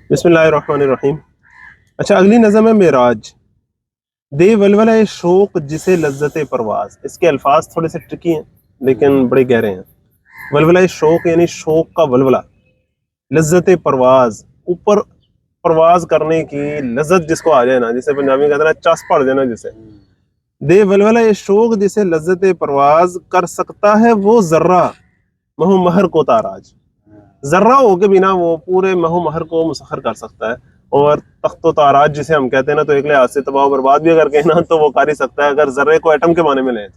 बिस्मिल्लाहिर्रहमानिर्रहीम। अच्छा, अगली नज़म है मेराज। दे वलवला शौक जिसे लज्जत परवाज। इसके अल्फाज थोड़े से ट्रिकी हैं लेकिन बड़े गहरे हैं। वलवला शौक यानी शौक का वलवला, लज्जत परवाज ऊपर परवाज करने की लज्जत जिसको आ जाए ना, जिसे पंजाबी में कहते हैं ना, चस पड़ जाए ना जिसे। दे वलवला शौक जिसे लज्जत परवाज, कर सकता है वो जर्रा महु महर को ताराज। जर्रा हो के बिना वो पूरे महु महर को मुसखर कर सकता है। और तख्तो ताराज जिसे हम कहते हैं ना, तो एक लिहाज से तबाह बर्बाद भी अगर कहना तो वो कर ही सकता है, अगर जर्रे को एटम के माने में लें।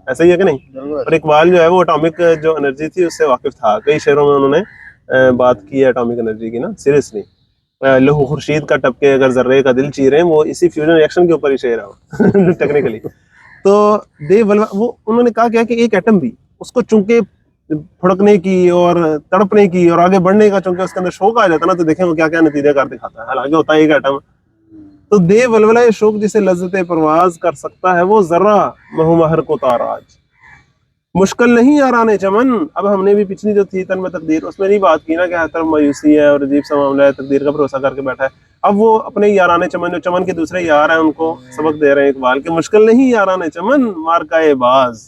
ऐसा ही है कि नहीं? और इकबाल जो है वो एटॉमिक जो एनर्जी थी उससे वाकिफ था। कई शेरों में उन्होंने बात की है एटॉमिक एनर्जी की ना, सीरियसली। लहू खुर्शीद का टपके अगर जर्रे का दिल चीरे, वो इसी फ्यूजन रिएक्शन के ऊपर ही शेर है टेक्निकली। तो दे वलवा वो उन्होंने कहा क्या कि एक एटम भी उसको चूंकि फड़कने की और तड़पने की और आगे बढ़ने का चूंकि उसके अंदर शौक आ जाता है ना, तो देखें वो क्या क्या नतीजे कर दिखाता है। हालांकि होता है एक एटम। तो दे वलवला शौक जिसे लज्जत परवाज, कर सकता है वो जर्रा महु महर को ताराज। मुश्किल नहीं याराने चमन। अब हमने भी पिछली जो थी तन में तकदीर, उसमें नहीं बात की ना कि हर तरफ मायूसी है और अजीब सा मामला है, तकदीर का भरोसा करके बैठा है। अब वो अपने याराने चमन, जो चमन के दूसरे यार हैं, उनको सबक दे रहे हैं इकबाल के। मुश्किल नहीं याराने चमन, मार का ए बाज।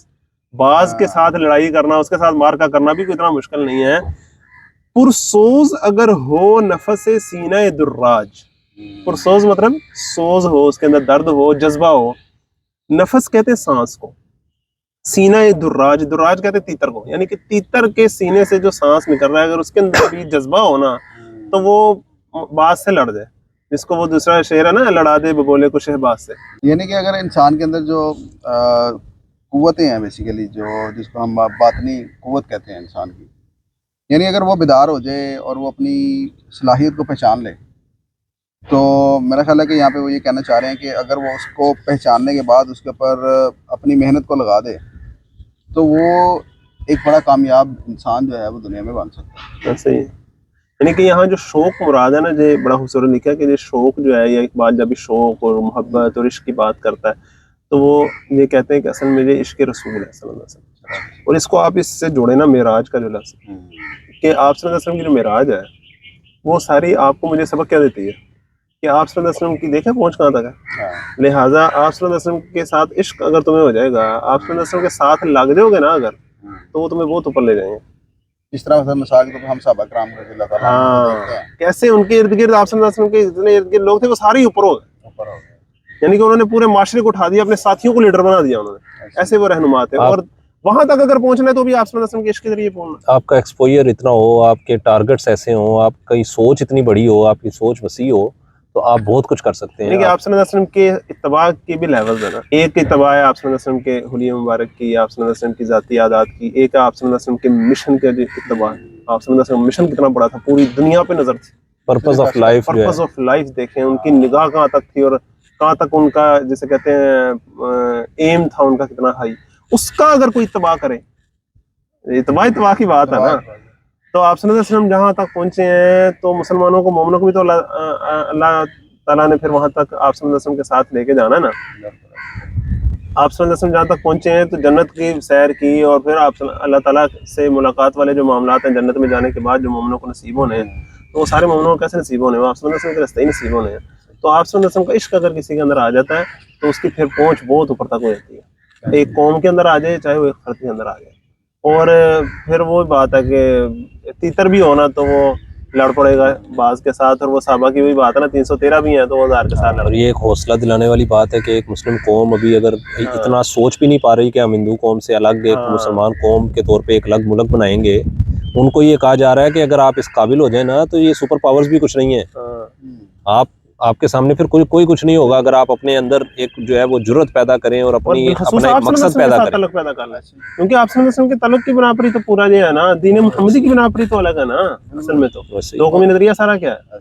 बाज के साथ लड़ाई करना, उसके साथ मार का करना भी कोई इतना मुश्किल नहीं है। पुरसोज अगर हो नफस सीना दुर्राज। पुरसोज मतलब सोज हो, उसके अंदर दर्द हो, जज्बा हो। नफस कहते हैं सांस को, सीना दुर्राज, दुर्राज कहते हैं तीतर को, यानी कि तीतर के सीने से जो सांस निकल रहा है, अगर उसके अंदर भी जज्बा हो ना, तो वो बाज से लड़ जाए। जिसको वो दूसरा शेर है ना, लड़ा दे बबोले को शहबाज से। यानी कि अगर इंसान के अंदर जो कुव्वतें हैं बेसिकली, जो जिसको हम बातनी कुव्वत कहते हैं इंसान की, यानी अगर वो बेदार हो जाए और वो अपनी सलाहियत को पहचान ले, तो मेरा ख्याल है कि यहाँ पे वो ये कहना चाह रहे हैं कि अगर वो उसको पहचानने के बाद उसके ऊपर अपनी मेहनत को लगा दे, तो वो एक बड़ा कामयाब इंसान जो है वो दुनिया में बन सकता है। ऐसे ही यानी कि यहाँ जो शौक मुराद है ना, जो बड़ा खूबसूरत लिखा है कि ये शौक जो है, या इकबाल जब भी शौक और मोहब्बत और इश्क की बात करता है, तो वो ये कहते हैं कि असल में ये इश्क रसूल है सल्लल्लाहु अलैहि वसल्लम। और इसको आप इससे जोड़े ना मेराज का जो लफ्ज़, कि आप सल्लल्लाहु अलैहि वसल्लम की जो मेराज है, वो सारी आपको मुझे सबक क्या देती है कि आप सल्लल्लाहु अलैहि वसल्लम की देखें पहुंच कहाँ तक है। लिहाजा आप सल्लल्लाहु अलैहि वसल्लम के साथ इश्क अगर तुम्हें हो जाएगा, आप सल्लल्लाहु अलैहि वसल्लम के साथ लग जाओगे ना अगर, तो वो तुम्हें बहुत ऊपर ले जाएंगे। इस तरह मतलब मिसाल के तौर पर हम सहाबा कराम रज़ियल्लाहु ताला अन्हुम को देखते हैं, कैसे उनके इर्द गिर्द आप सल्लल्लाहु अलैहि वसल्लम के जितने इर्द गिर्द लोग थे वो सारे ऊपर हो गए। यानी कि उन्होंने पूरे माशरे को उठा दिया, अपने साथियों को लीडर बना दिया उन्होंने। ऐसे वो रहनुमा थे। और वहां तक अगर पहुंचना है तो भी आप सल्लल्लाहु अलैहि वसल्लम के इश्क के जरिए पहुंचना। आपका एक्सपोजर इतना हो, आपके टारगेट्स ऐसे हो, आपकी सोच इतनी बड़ी हो, आपकी सोच वसी हो, तो आप बहुत कुछ कर सकते हैं। यानी कि आप सल्लल्लाहु अलैहि वसल्लम के इत्तबा के भी लेवल्स है ना। एक इत्तबा है आप सल्लल्लाहु अलैहि वसल्लम के हुलिया मुबारक की, आप सल्लल्लाहु अलैहि वसल्लम की ज़ाती आदात की। एक आप सल्लल्लाहु अलैहि वसल्लम के मिशन का जो इत्तबा है, आप सल्लल्लाहु अलैहि वसल्लम मिशन कितना बड़ा था, पूरी दुनिया पे नजर थी। Purpose of life, purpose of life देखें, उनकी निगाह कहाँ तक थी और कहाँ तक उनका, जैसे कहते हैं, एम था उनका कितना हाई। उसका अगर कोई इत्तबा करे, इत्तबा की बात है ना, तो आप सल्लल्लाहु अलैहि वसल्लम जहाँ तक पहुंचे हैं, तो मुसलमानों को, मोमिनों को भी तो अल्लाह ताला ने फिर वहां तक आप सल्लल्लाहु अलैहि वसल्लम के साथ लेके जाना है ना। आप सल्लल्लाहु अलैहि वसल्लम जहाँ तक पहुंचे हैं तो जन्नत की सैर की, और फिर आप अल्लाह ताला से मुलाकात वाले जो मामलात हैं जन्नत में जाने के बाद, जो मोमिनों को नसीब होने हैं, तो वो सारे मोमिनों को कैसे नसीब होने हैं? आप सल्लल्लाहु अलैहि वसल्लम के रास्ते ही नसीब होने हैं। तो आप सल्लल्लाहु अलैहि वसल्लम का इश्क अगर किसी के अंदर आ जाता है, तो उसकी फिर पहुंच बहुत ऊपर तक हो जाती है। एक कौम के अंदर आ जाए, चाहे वो एक फर्द के अंदर आ जाए। और फिर वो बात है कि तीतर भी होना तो वो लड़ पड़ेगा बाज के साथ, और वो साहबा की वही बात है ना, 313 भी है तो 1000 के साथ लड़। और ये एक हौसला दिलाने वाली बात है कि एक मुस्लिम कौम अभी अगर इतना सोच भी नहीं पा रही कि हम हिंदू कौम से अलग एक मुसलमान कौम के तौर पे एक अलग मुल्क बनाएंगे, उनको ये कहा जा रहा है कि अगर आप इस काबिल हो जाए ना, तो ये सुपर पावर्स भी कुछ नहीं है। आपके सामने फिर कोई कुछ नहीं होगा अगर आप अपने अंदर एक जो है वो जुर्रत पैदा करें और अपना एक मकसद पैदा करें। ताल्लुक पैदा कर लें, क्योंकि आप सल्लल्लाहु अलैहि वसल्लम के ताल्लुक की बिना पर ही तो पूरा जो है ना, दीन मुहम्मदी की बिना पर ही तो अलग है ना। असल में तो दो कौमी नजरिया सारा क्या है।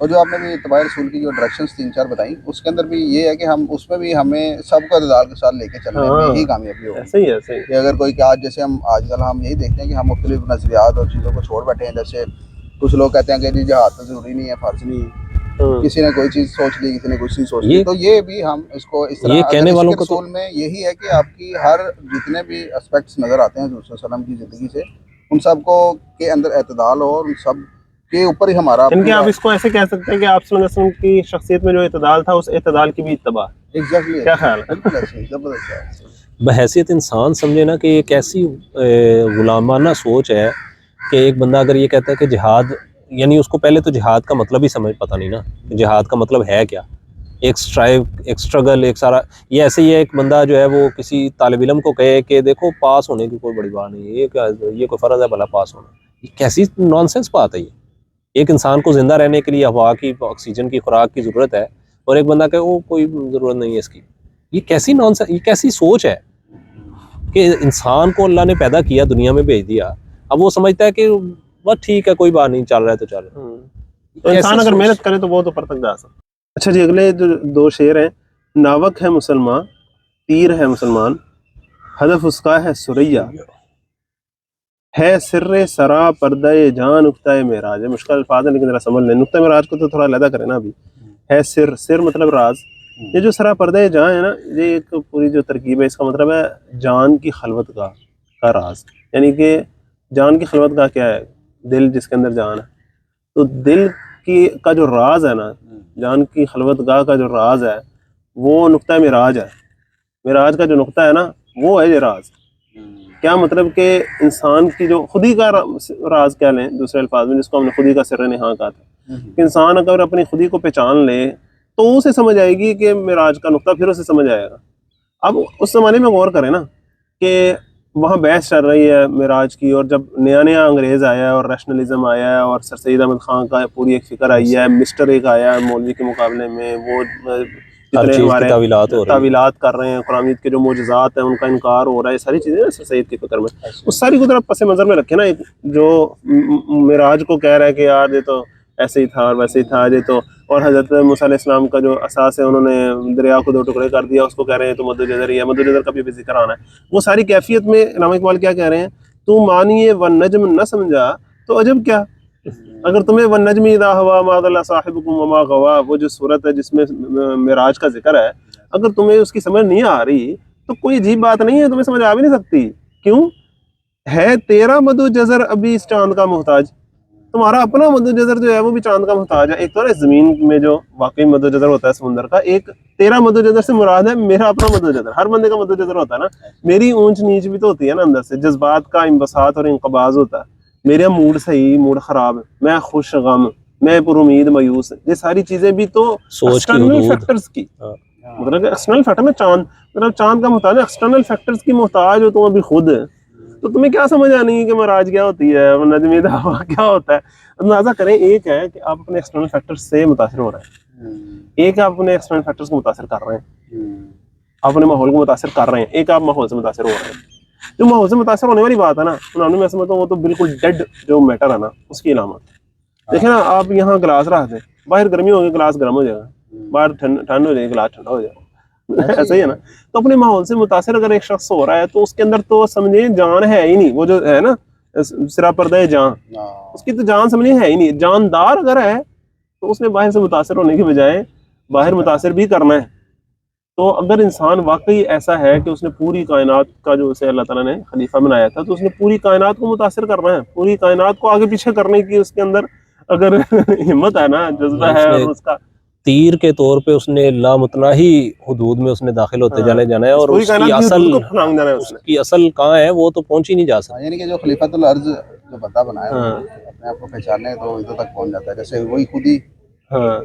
और जो आपने भी इत्तबा रसूल की जो डायरेक्शंस 3-4 बताई, उसके अंदर भी ये है कि हम उसमें भी हमें सबका इत्तेदाल के साथ लेके चलने में ही कामयाबी होगी। ऐसे ही है कि अगर कोई आज जैसे हम आजकल हम यही देखते हैं कि हम मुख्तलिफ नजरियात और चीज़ों को छोड़ बैठे हैं। जैसे कुछ लोग कहते हैं कि जी जिहाद तो जरूरी नहीं है, फर्ज नहीं, किसी ने कोई चीज सोच ली, किसी ने कुछ चीज सोच ली, तो ये भी हम इसको इस तरह, कहने वालों को रसूल में यही है कि आपकी हर जितने भी एस्पेक्ट्स नजर आते हैं रसूल सल्लल्लाहु अलैहि वसल्लम की जिंदगी से, उन सब को के अंदर एतदाल हो और उन सब के ऊपर ही हमारा इनके आप इसको ऐसे कह सकते हैं कि आप सल्लल्लाहु अलैहि वसल्लम की शख्सियत में जो इत्तदाल था उस इत्तदाल की भी इत्तबा। एग्जैक्टली क्या ख्याल है? बिल्कुल ऐसे ही, जबरदस्त है। बहैसियत इंसान समझे ना कि एक ऐसी गुलामाना सोच है कि एक बंदा अगर ये कहता है कि जिहाद, यानी उसको पहले तो जिहाद का मतलब ही समझ पता नहीं ना कि जिहाद का मतलब है क्या। एक स्ट्राइव, एक स्ट्रगल, एक सारा, ये ऐसे ही है एक बंदा जो है वो किसी तालिब इल्म को कहे कि देखो पास होने की कोई बड़ी बात नहीं है, ये कोई फ़र्ज़ है भला पास होना, ये कैसी नॉनसेंस बात है ये। एक इंसान को ज़िंदा रहने के लिए हवा की, ऑक्सीजन की खुराक की ज़रूरत है, और एक बंदा कहे वो कोई ज़रूरत नहीं है इसकी। ये कैसी नॉनसेंस, ये कैसी सोच है कि इंसान को अल्लाह ने पैदा किया, दुनिया में भेज दिया, अब वो समझता है कि बस ठीक है कोई बात नहीं, चल रहा है तो चल रहा है। तो इंसान अगर मेहनत करे तो बहुत ऊपर तक जा सकता है। अच्छा जी, अगले जो दो शेर हैं, नावक है मुसलमान, तीर है मुसलमान, हदफ उसका है सुरैया, है सिर्रे सरा पर्दे जान नुक्ता मेराज। है मुश्किल अल्फाज है लेकिन जरा समझ लें, नुक्ता मेराज को तो थोड़ा अलग करें ना अभी। है सिर, सिर मतलब राज। ये जो सरा पर्दे जान है ना, ये एक पूरी जो तरकीब है, इसका मतलब है जान की खलवत का राज। यानी कि जान की खलवत का क्या है? दिल जिसके अंदर जान है, तो दिल की का जो राज है ना, जान की खलवतगाह का जो राज है वो नुक्ता मिराज है। मिराज का जो नुक्ता है ना वो है ये राज। क्या मतलब कि इंसान की जो खुदी का राज क्या लें दूसरे अल्फाज में, जिसको हमने खुदी का सिर नेहा कहा था, कि इंसान अगर अपनी खुदी को पहचान ले तो उसे समझ आएगी कि मिराज का नुक्ता, फिर उसे समझ आएगा। अब उस जमाने में गौर करें ना कि वहाँ बहस चल रही है मिराज की, और जब नया नया अंग्रेज आया है और रैशनलिज्म आया है और सर सैयद अहमद खान का पूरी एक फिक्र आई है, मिस्टर एक आया है मौलवी के मुकाबले में, वो जितने हमारे तावीलात कर रहे हैं, कुरान के जो मोजज़ात हैं उनका इनकार हो रहा है, सारी चीज़ें सर सैयद की फिक्र में, उस सारी को तरफ पस मंज़र में रखे ना। एक जो मिराज को कह रहा है कि यार ये तो ऐसे ही था और वैसे ही था, ये तो, और हज़रत मूसा अलैहिस्सलाम का जो असास है उन्होंने दरिया को दो टुकड़े कर दिया, उसको कह रहे हैं तो मद्दुजज़र ही है, मद्दुजज़र का भी जिक्र आना है। वो सारी कैफियत में इल्हाम इकबाल क्या कह रहे हैं, तू मानिए वन नज्म न समझा तो अजब क्या, अगर तुम्हें वन नज्म इज़ा हवा मा ज़ल्ला साहिबुकुम वमा गवा, वो जो सूरत है जिसमें मिराज का जिक्र है, अगर तुम्हें उसकी समझ नहीं आ रही तो कोई अजीब बात नहीं है, तुम्हें समझ आ भी नहीं सकती। क्यों? है तेरा मद्दुजज़र अभी इस चांद का मोहताज, तुम्हारा अपना मद्दुजज़र जो है वो भी चांद का मोहताज है। एक तो ना ज़मीन में जो वाकई मद्दुजज़र होता है समुंदर का, एक तेरा मद्दुजज़र से मुराद है मेरा अपना मद्दुजज़र। हर बंदे का मद्दुजज़र होता है ना, मेरी ऊंच नीच भी तो होती है ना, अंदर से जज्बात का इंबसात और इंकबाज होता है, मेरा मूड सही मूड खराब, मैं खुश गम, मैं पुरुमीद मायूस, ये सारी चीजें भी तो एक्सटर्नल फैक्टर्स की, मतलब एक्सटर्नल फैक्टर में चांद, मतलब चांद का मोहताज, एक्सटर्नल फैक्टर्स की मोहताज हो तुम अभी खुद, तो तुम्हें क्या समझ आनी है कि मिराज क्या होती है, नजमी दावा क्या होता है। अंदाजा करें, एक है कि आप अपने एक्सटर्नल फैक्टर्स से मुतासिर हो रहे हैं, एक आप अपने एक्सटर्नल फैक्टर्स को मुतासिर कर रहे हैं, आप अपने माहौल को मुतासिर कर रहे हैं, एक आप माहौल से मुतासिर हो रहे हैं। जो माहौल से मुतासिर होने वाली बात है ना, उन्होंने मैं समझता हूँ वो तो बिल्कुल डेड जो मैटर है ना उसकी अलामत। देखें ना, आप यहाँ गिलास रख दें, बाहर गर्मी होगी गिलास गर्म हो जाएगा, बाहर ठंड हो जाएगी गिलास ठंडा हो जाएगा, ऐसा ही है ना। तो अपने माहौल से मुतासिर अगर एक शख्स हो रहा है तो उसके अंदर तो समझे जान है ही नहीं, वो जो है ना सिरा पर्दा जान, उसकी तो जान समझे है ही नहीं। जानदार अगर है तो उसने बाहर से मुतासिर होने की बजाय बाहर मुतासिर भी करना है। तो अगर इंसान वाकई ऐसा है कि उसने पूरी कायनात का जो उसे अल्लाह ताला ने खलीफा बनाया था, तो उसने पूरी कायनात को मुतासिर करना है, पूरी कायनात को आगे पीछे करने की उसके अंदर अगर हिम्मत है ना, जज्बा है, और उसका तीर के तौर पे उसने लामुतनाही हुदूद में उसने दाखिल होते जाने जाना है, और उसकी असल कहाँ है वो तो पहुंच ही नहीं जा सकता। यानी कि जो खलीफतुल अर्ज जो बंदा बनाया अपने आप को पहचाने तो इधर तक पहुंच जाता है, जैसे वही खुद ही। हाँ,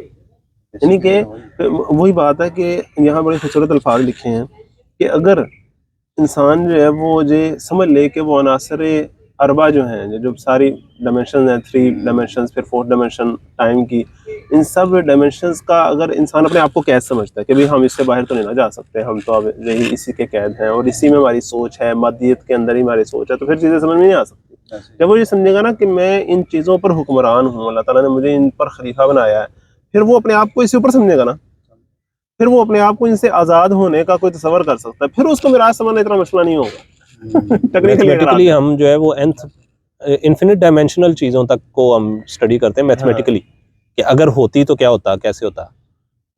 यानी कि वही बात है कि यहाँ बड़े खूबसूरत अल्फाज लिखे हैं कि अगर इंसान जो है वो ये समझ ले कि वो अनासर अरबा जो हैं, जो सारी डायमेंशन हैं, 3 डायमेंशन, फिर 4th डायमेंशन टाइम की, इन सब डायमेंशंस का अगर इंसान अपने आप को कैद समझता है कि भाई हम इससे बाहर तो नहीं ना जा सकते, हम तो अब यही इसी के कैद हैं और इसी में हमारी सोच है, मादियत के अंदर ही हमारी सोच है, तो फिर चीज़ें समझ में नहीं आ सकती। जब वो ये समझेगा ना कि मैं इन चीज़ों पर हुक्मरान हूँ, अल्लाह ताला ने मुझे इन पर खलीफा बनाया है, फिर वो अपने आप को इसके ऊपर समझेगा ना, फिर वो अपने आप को इनसे आज़ाद होने का कोई तसव्वुर कर सकता है, फिर उसको मिराज समझना इतना मसला नहीं होगा। टेक्निकली हम जो है वो इन्फिनिट डायमेंशनल चीज़ों तक को हम स्टडी करते हैं मैथमेटिकली, कि अगर होती तो क्या होता, कैसे होता,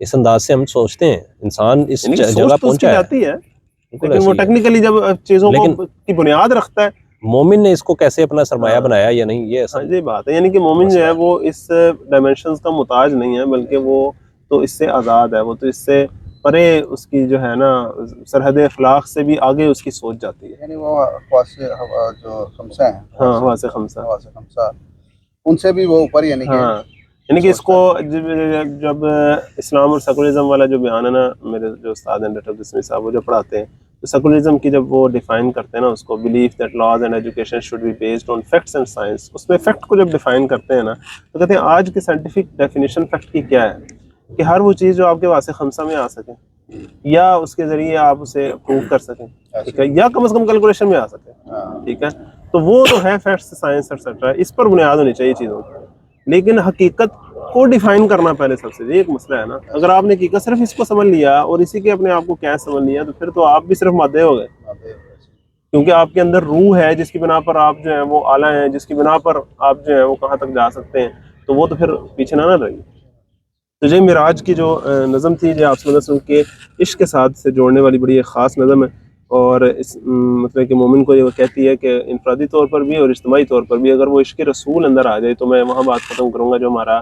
इस अंदाज से हम सोचते हैं। इंसान इस जगह पहुंचा है, लेकिन वो टेक्निकली जब चीज़ों की बुनियाद रखता है मोमिन ने इसको कैसे अपना सरमाया हाँ। बनाया या नहीं, ये हाँ असल ये बात है, यानी कि मोमिन जो है वो इस डायमेंशंस का मुताज नहीं है, बल्कि वो तो इससे आज़ाद है, वो तो इससे परे उसकी जो है ना सरहद अखलाक से भी आगे उसकी सोच जाती है। यानी वो ख्वास जो खमसा हैं, हाँ हवा से खमसा। ख्वास खमसा, उनसे भी वो ऊपर, यानी कि हाँ यानी कि इसको जब इस्लाम और सेकुलरिज्म वाला जो बयान है ना, मेरे जो उस्ताद हैं डॉक्टर बिस्मी साहब, वो जो पढ़ाते हैं, तो सेकुलरिज्म की जब वो डिफाइन करते हैं ना उसको, belief that laws and education should be based on facts and science, उसमें फैक्ट को जब डिफाइन करते हैं ना, तो कहते हैं आज की साइंटिफिक डेफिनेशन फैक्ट की क्या है कि हर वो चीज़ जो आपके वासे खमसा में आ सके, या उसके ज़रिए आप उसे प्रूव कर सकें, ठीक है, या कम से कम कैलकुलेशन में आ सके, ठीक है, तो वो तो है फैक्ट्स साइंस एक्सेट्रा, इस पर बुनियाद होनी चाहिए चीज़ों की। लेकिन हकीकत को डिफाइन करना पहले सबसे, ये एक मसला है ना। अगर आपने हकीकत सिर्फ इसको समझ लिया और इसी के अपने आप को क्या समझ लिया, तो फिर तो आप भी सिर्फ मादे हो गए, क्योंकि आपके अंदर रूह है जिसकी बिना पर आप जो है वो आला हैं, जिसकी बिना पर आप जो है वो कहाँ तक जा सकते हैं, तो वो तो फिर पीछे ना रही। तो ये मिराज की जो नज़म थी, जो आप सल्लल्लाहु अलैहि वसल्लम के इश्क के साथ से जोड़ने वाली बड़ी एक ख़ास नज़म है, और इस मतलब कि मोमिन को ये कहती है कि इनफरादी तौर पर भी और इज्तिमाई तौर पर भी अगर वो इश्क रसूल अंदर आ जाए, तो मैं वहाँ बात ख़त्म करूँगा जो हमारा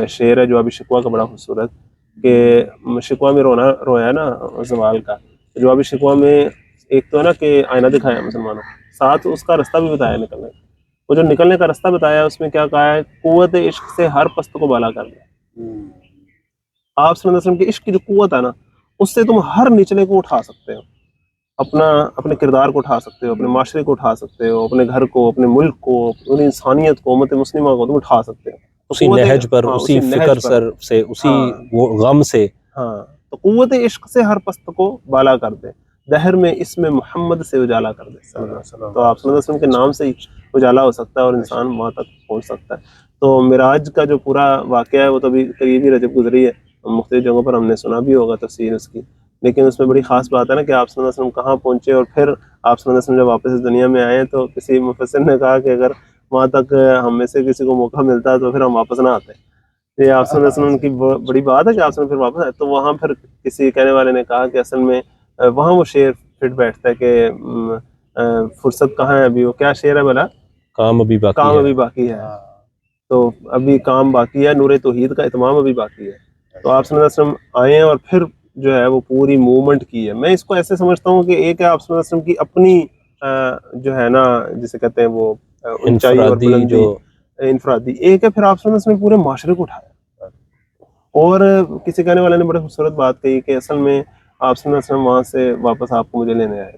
शेर है जवाब शिकवा का, बड़ा खूबसूरत, कि शिकवा में रोया ना ज़वाल का, जवाब शिकवा में एक तो है ना कि आईना दिखाया मुसलमानों, साथ उसका रास्ता भी बताया निकलने का। वो जो निकलने का रास्ता बताया उसमें क्या कहा है, कुव्वत इश्क से हर पस्त को बाला कर दे। आप सल्लल्लाहु अलैहि वसल्लम के इश्क की जो कुव्वत है ना, उससे तुम हर निचले को उठा सकते हो, अपने किरदार को उठा सकते हो, अपने माशरे को उठा सकते हो, अपने घर को, अपने मुल्क को, पूरी इंसानियत को, उम्मत मुस्लिमा को तुम उठा सकते हो। तो उसी कुव्वत नहज पर, हाँ, उसी नहज फिक्र पर, सर से, उसी हाँ वो गम से। हाँ, तो कुव्वत इश्क से हर पस्त को बाला कर दे, दहर में इसमें मोहम्मद से उजाला कर दे सल्लल्लाहु अलैहि वसल्लम। तो आप सल्लल्लाहु अलैहि वसल्लम के नाम से ही उजाला हो सकता है और इंसान वहाँ तक पहुँच सकता है। तो मिराज का जो पूरा वाक़या है वो तो अभी करीब ही रजब गुजरी है, मुख्तलिफ जगहों पर हमने सुना भी होगा तफसीर उसकी, लेकिन उसमें बड़ी ख़ास बात है ना कि आप सल्लल्लाहु अलैहि वसल्लम कहाँ पहुँचे, और फिर आप सल्लल्लाहु अलैहि वसल्लम जब वापस इस दुनिया में आए, तो किसी मुफस्सिर ने कहा कि अगर वहाँ तक हम में से किसी को मौका मिलता तो फिर हम वापस ना आते। ये आप सल्लल्लाहु अलैहि वसल्लम की बड़ी बात है कि आप फिर वापस आए। तो वहाँ फिर किसी कहने वाले ने कहा कि असल में वहाँ वो शेर फिट बैठता है कि फुर्सत कहाँ है अभी, वो क्या शेर है भला, काम अभी बाकी काम है। अभी बाकी है, तो अभी काम बाकी है, नूरे तौहीद का इत्माम अभी बाकी है। तो आप सल्लल्लाहु अलैहि वसल्लम आए हैं और फिर जो है वो पूरी मूवमेंट की है। मैं इसको ऐसे समझता हूँ कि एक है आप सल्लल्लाहु अलैहि वसल्लम की अपनी जो है ना जिसे कहते हैं वो ऊंचाई और इनफरादी बुलंदी, जो इनफरादी, एक है फिर आप सल्लल्लाहु अलैहि वसल्लम पूरे माशरे को उठाया। और किसी कहने वाले ने बड़े खूबसूरत बात कही कि असल में आप सल्लल्लाहु अलैहि वसल्लम वहाँ से वापस आपको मुझे लेने आए,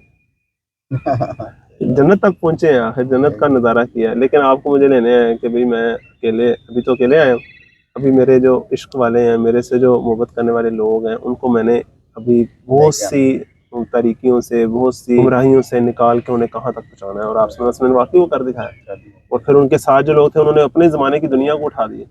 जन्नत तक पहुंचे हैं, आखिर जन्नत का नज़ारा किया, लेकिन आपको मुझे लेने आए कि भाई मैं अकेले, अभी तो अकेले आया हूँ, अभी मेरे जो इश्क वाले हैं, मेरे से जो मोहब्बत करने वाले लोग हैं, उनको मैंने अभी बहुत सी तारीकियों से, बहुत सी गुमराहियों से निकाल के उन्हें कहाँ तक पहुँचाना है। और आप सल्लल्लाहु अलैहि वसल्लम ने वाकई वो कर दिखाया, और फिर उनके साथ जो लोग थे उन्होंने अपने ज़माने की दुनिया को उठा दिया।